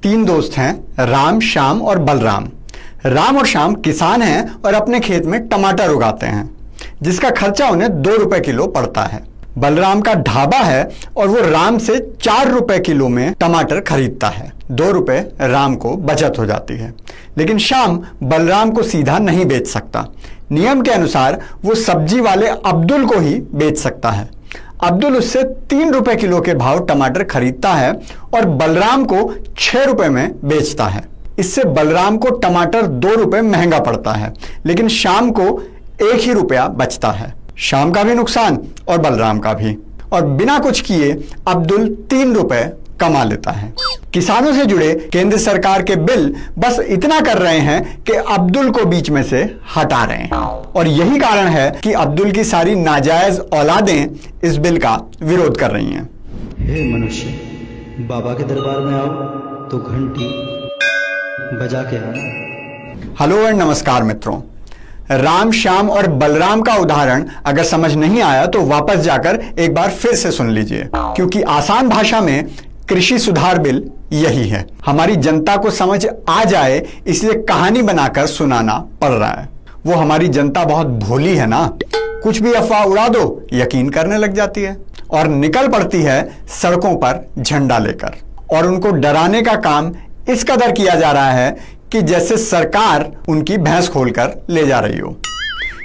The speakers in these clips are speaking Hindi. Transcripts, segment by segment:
तीन दोस्त हैं, राम, श्याम और बलराम। राम और श्याम किसान हैं और अपने खेत में टमाटर उगाते हैं, जिसका खर्चा उन्हें 2 रुपए किलो पड़ता है। बलराम का ढाबा है और वो राम से 4 रुपए किलो में टमाटर खरीदता है। 2 रुपए राम को बचत हो जाती है। लेकिन श्याम बलराम को सीधा नहीं बेच सकता। नियम के अनुसार वो सब्जी वाले अब्दुल को ही बेच सकता है। अब्दुल उससे 3 रुपए किलो के भाव टमाटर खरीदता है और बलराम को 6 रुपए में बेचता है। इससे बलराम को टमाटर 2 रुपए महंगा पड़ता है, लेकिन श्याम को 1 ही रुपया बचता है। श्याम का भी नुकसान और बलराम का भी। और बिना कुछ किए अब्दुल 3 रुपए कमा लेता है। किसानों से जुड़े केंद्र सरकार के बिल बस इतना कर रहे हैं कि अब्दुल को बीच में से हटा रहे हैं। और यही कारण है कि अब्दुल की सारी नाजायज औलादें इस बिल का विरोध कर रही हैं। हे मनुष्य, बाबा के दरबार में आओ तो घंटी बजा के आना। हेलो और नमस्कार मित्रों। राम, श्याम और बलराम का उदाहरण अगर समझ नहीं आया तो वापस जाकर एक बार फिर से सुन लीजिए, क्योंकि आसान भाषा में कृषि सुधार बिल यही है। हमारी जनता को समझ आ जाए इसलिए कहानी बनाकर सुनाना पड़ रहा है। वो हमारी जनता बहुत भोली है ना, कुछ भी अफवाह उड़ा दो यकीन करने लग जाती है और निकल पड़ती है सड़कों पर झंडा लेकर। और उनको डराने का काम इस कदर किया जा रहा है कि जैसे सरकार उनकी भैंस खोलकर ले जा रही हो।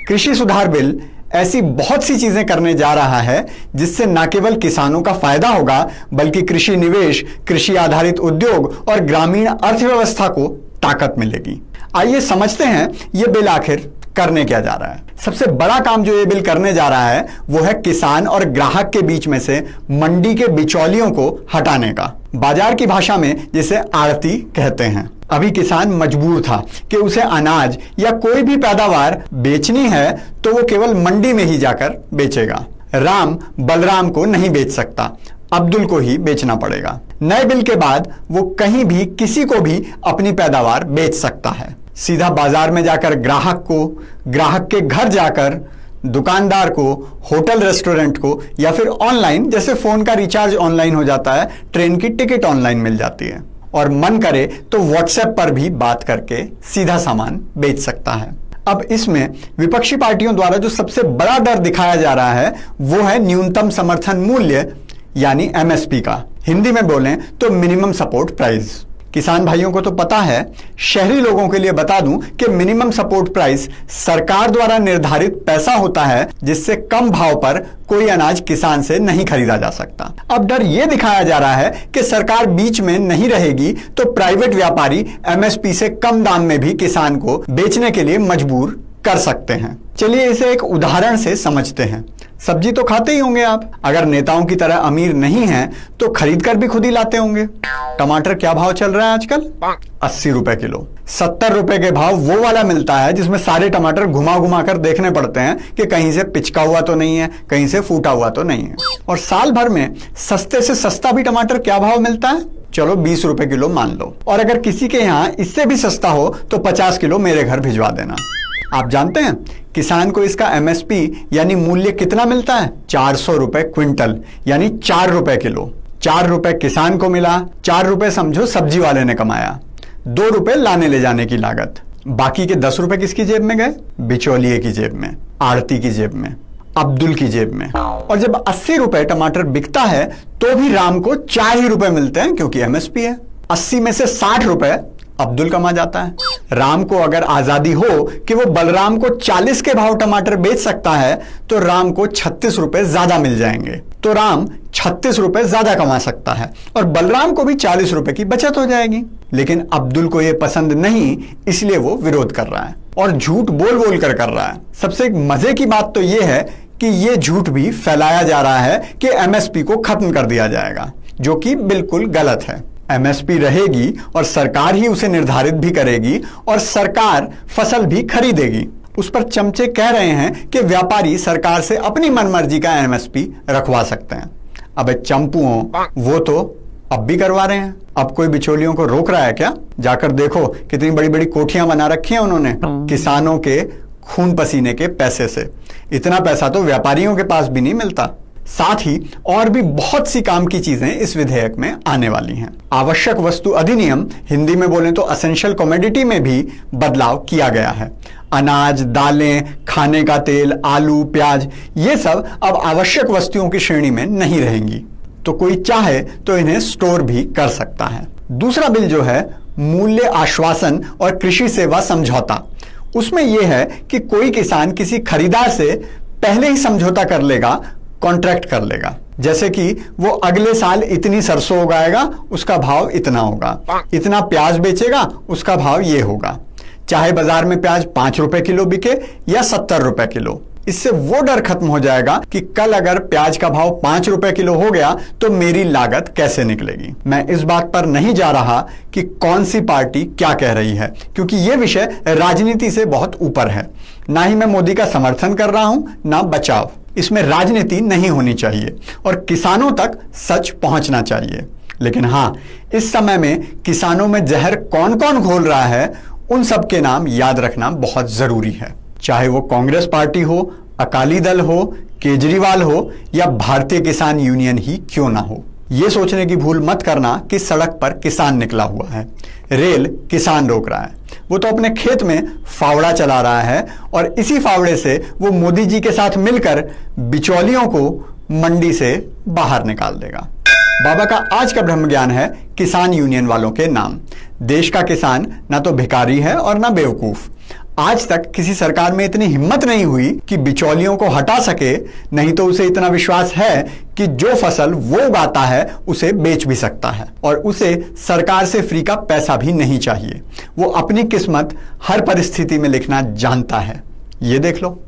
कृषि सुधार बिल ऐसी बहुत सी चीजें करने जा रहा है जिससे न केवल किसानों का फायदा होगा, बल्कि कृषि निवेश, कृषि आधारित उद्योग और ग्रामीण अर्थव्यवस्था को ताकत मिलेगी। आइए समझते हैं ये बिल आखिर करने क्या जा रहा है। सबसे बड़ा काम जो ये बिल करने जा रहा है वो है किसान और ग्राहक के बीच में से मंडी के बिचौलियों को हटाने का। बाजार की भाषा में जिसे आड़ती कहते हैं। अभी किसान मजबूर था कि उसे अनाज या कोई भी पैदावार बेचनी है तो वो केवल मंडी में ही जाकर बेचेगा। राम बलराम को नहीं बेच सकता, अब्दुल को ही बेचना पड़ेगा। नए बिल के बाद वो कहीं भी किसी को भी अपनी पैदावार बेच सकता है। सीधा बाजार में जाकर ग्राहक को, ग्राहक के घर जाकर दुकानदार को, होटल रेस्टोरेंट को, या फिर ऑनलाइन, जैसे फोन का रिचार्ज ऑनलाइन हो जाता है, ट्रेन की टिकट ऑनलाइन मिल जाती है, और मन करे तो व्हाट्सएप पर भी बात करके सीधा सामान बेच सकता है। अब इसमें विपक्षी पार्टियों द्वारा जो सबसे बड़ा डर दिखाया जा रहा है वो है न्यूनतम समर्थन मूल्य यानी एमएसपी का। हिंदी में बोलें तो मिनिमम सपोर्ट प्राइस। किसान भाइयों को तो पता है, शहरी लोगों के लिए बता दूं कि मिनिमम सपोर्ट प्राइस सरकार द्वारा निर्धारित पैसा होता है जिससे कम भाव पर कोई अनाज किसान से नहीं खरीदा जा सकता। अब डर यह दिखाया जा रहा है कि सरकार बीच में नहीं रहेगी तो प्राइवेट व्यापारी एमएसपी से कम दाम में भी किसान को बेचने के लिए मजबूर कर सकते हैं। चलिए इसे एक उदाहरण से समझते हैं। सब्जी तो खाते ही होंगे आप, अगर नेताओं की तरह अमीर नहीं हैं तो खरीद कर भी खुद ही लाते होंगे। टमाटर क्या भाव चल रहा है आजकल? 80 रुपए किलो। 70 रुपए के भाव वो वाला मिलता है जिसमें सारे टमाटर घुमा घुमा कर देखने पड़ते हैं कि कहीं से पिचका हुआ तो नहीं है, कहीं से फूटा हुआ तो नहीं है। और साल भर में सस्ते से सस्ता भी टमाटर क्या भाव मिलता है? चलो 20 रुपए किलो मान लो। और अगर किसी के यहाँ इससे भी सस्ता हो तो 50 किलो मेरे घर भिजवा देना। आप जानते हैं किसान को इसका एमएसपी यानी मूल्य कितना मिलता है? 400 रुपए क्विंटल, यानी 4 रुपए किलो। 4 रुपए किसान को मिला, 4 रुपए समझो सब्जी वाले ने कमाया, 2 रुपए लाने ले जाने की लागत। बाकी के 10 रुपए किसकी जेब में गए? बिचौलिए की जेब में, आड़ती की जेब में, अब्दुल की जेब में। और जब 80 रुपए टमाटर बिकता है तो भी राम को 4 ही रुपए मिलते हैं क्योंकि एमएसपी है। 80 में से 60 रुपए अब्दुल कमा जाता है। राम को अगर आजादी हो कि वो बलराम को 40 के भाव टमाटर बेच सकता है तो राम को 36 रुपए ज्यादा मिल जाएंगे, तो राम 36 रुपए ज्यादा कमा सकता है और बलराम को भी 40 रुपए की बचत हो जाएगी। लेकिन अब्दुल को यह पसंद नहीं, इसलिए वो विरोध कर रहा है और झूठ बोल बोल कर रहा है। सबसे एक मजे की बात तो यह है कि यह झूठ भी फैलाया जा रहा है कि एमएसपी को खत्म कर दिया जाएगा, जो कि बिल्कुल गलत है। एमएसपी रहेगी और सरकार ही उसे निर्धारित भी करेगी और सरकार फसल भी खरीदेगी। उस पर चमचे कह रहे हैं कि व्यापारी सरकार से अपनी मनमर्जी का एमएसपी रखवा सकते हैं। अब चंपुओं, वो तो अब भी करवा रहे हैं। अब कोई बिचौलियों को रोक रहा है क्या? जाकर देखो कितनी बड़ी बड़ी कोठियां बना रखी हैं उन्होंने किसानों के खून पसीने के पैसे से। इतना पैसा तो व्यापारियों के पास भी नहीं मिलता। साथ ही और भी बहुत सी काम की चीजें इस विधेयक में आने वाली हैं। आवश्यक वस्तु अधिनियम, हिंदी में बोलें तो असेंशियल कमोडिटी, में भी बदलाव किया गया है। अनाज, दालें, खाने का तेल, आलू, प्याज, ये सब अब आवश्यक वस्तुओं की श्रेणी में नहीं रहेंगी, तो कोई चाहे तो इन्हें स्टोर भी कर सकता है। दूसरा बिल जो है मूल्य आश्वासन और कृषि सेवा समझौता, उसमें यह है कि कोई किसान किसी खरीदार से पहले ही समझौता कर लेगा, कॉन्ट्रैक्ट कर लेगा, जैसे कि वो अगले साल इतनी सरसों उगाएगा, उसका भाव इतना होगा, इतना प्याज बेचेगा, उसका भाव ये होगा, चाहे बाजार में प्याज 5 रुपए किलो बिके या 70 रुपए किलो। इससे वो डर खत्म हो जाएगा कि कल अगर प्याज का भाव 5 रुपए किलो हो गया तो मेरी लागत कैसे निकलेगी। मैं इस बात पर नहीं जा रहा कि कौन सी पार्टी क्या कह रही है, क्योंकि यह विषय राजनीति से बहुत ऊपर है। ना ही मैं मोदी का समर्थन कर रहा हूं, ना बचाव। इसमें राजनीति नहीं होनी चाहिए और किसानों तक सच पहुंचना चाहिए। लेकिन हां, इस समय में किसानों में जहर कौन कौन घोल रहा है, उन सब के नाम याद रखना बहुत जरूरी है। चाहे वो कांग्रेस पार्टी हो, अकाली दल हो, केजरीवाल हो या भारतीय किसान यूनियन ही क्यों ना हो। यह सोचने की भूल मत करना कि सड़क पर किसान निकला हुआ है, रेल किसान रोक रहा है। वो तो अपने खेत में फावड़ा चला रहा है और इसी फावड़े से वो मोदी जी के साथ मिलकर बिचौलियों को मंडी से बाहर निकाल देगा। बाबा का आज का ब्रह्म ज्ञान है किसान यूनियन वालों के नाम। देश का किसान ना तो भिखारी है और ना बेवकूफ। आज तक किसी सरकार में इतनी हिम्मत नहीं हुई कि बिचौलियों को हटा सके, नहीं तो उसे इतना विश्वास है कि जो फसल वो उगाता है उसे बेच भी सकता है और उसे सरकार से फ्री का पैसा भी नहीं चाहिए। वो अपनी किस्मत हर परिस्थिति में लिखना जानता है। ये देख लो।